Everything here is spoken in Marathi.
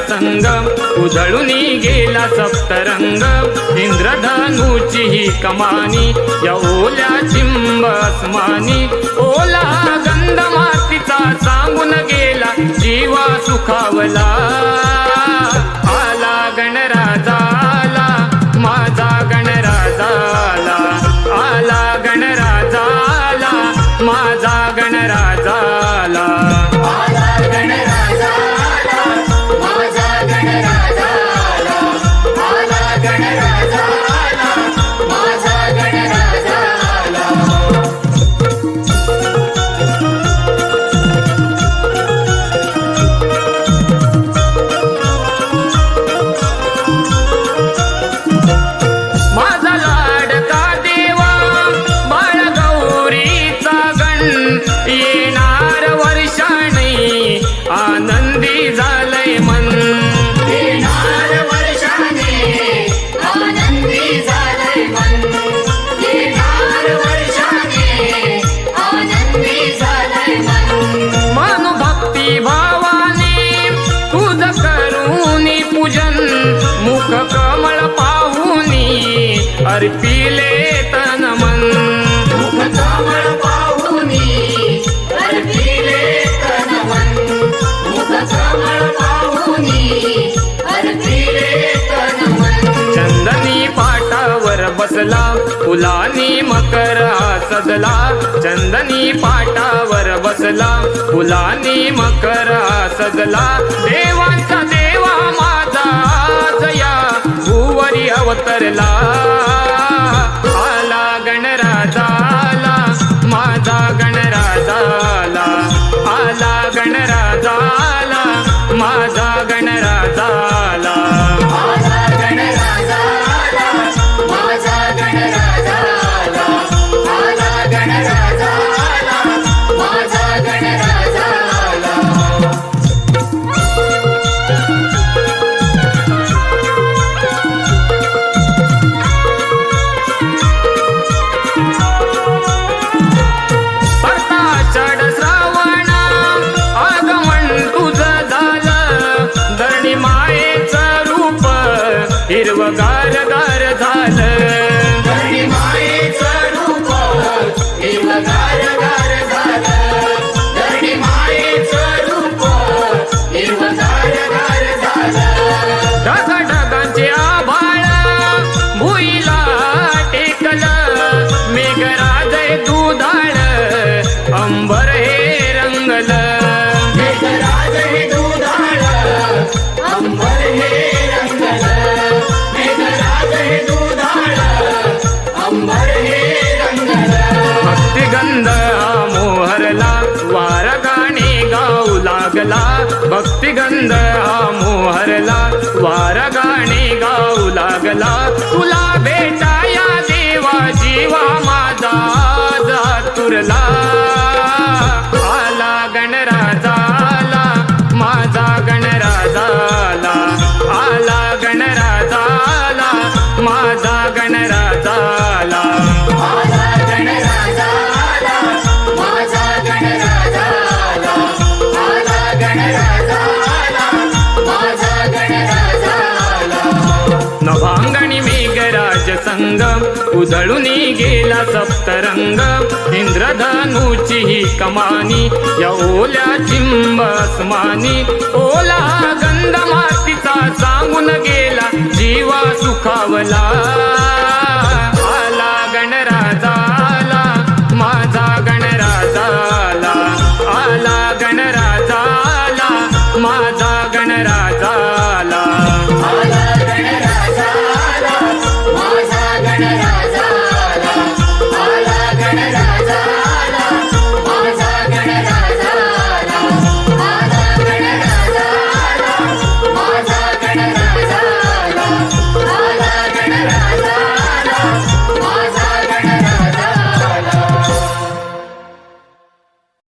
संग उधळून गेला सप्तरंग इंद्रधनुची ही कमानी या ओल्या चिंब आसमानी ओला गंध मातीचा सांगून गेला जीवा सुखावला आला गणराजा आला माझा गणराजा आला आला गणराजा आला माझा गणराजा आला येणार वर्षाने आनंदी झालंय मन येणार वर्षाने आनंदी झालंय मन येणार वर्षाने आनंदी झालंय मन भक्ती भावाने तुझ करून पूजन मुख कमळ पाहुनी अर्पिले तन मन मुख कमळ चंदनी पाटावर बसला फुलानी मकर सजला चंदनी पाटावर बसला फुलानी मकर सजला देवांचा देवा माझा जया भुवरी अवतरला आला गणराजा आला माझा गणराजा आला आला गणराजा आला माझा गणराजा आला हिरवगार गार झालं धरणी मायेचं रूप हिरवगार गार झालं धरणी मायेचं रूप हिरवगार गार झालं ढगाढगांचे आभाळ भुईला टेकलं मेघराज दुधाळ अंबर हे रंगलं मेघराज हे दुधाळ अंबर हे भक्तिगंध मोहरला वार गाणे गाऊ लागला भक्तिगंध मोहरला वार गाणे गाऊ लागला तुला भेटाया देवा जीवा माझा जातुरला आला गणराजा आला माझा गणराजा आला आला गणराजा आला माझा गणराजा आला नभांगणी मेघराज संग उधळून गेला सप्तरंग इंद्रधनुची ही कमानी या ओल्या चिंब आसमानी ओला गंध मातीचा सांगून गेला जीवा सुखावला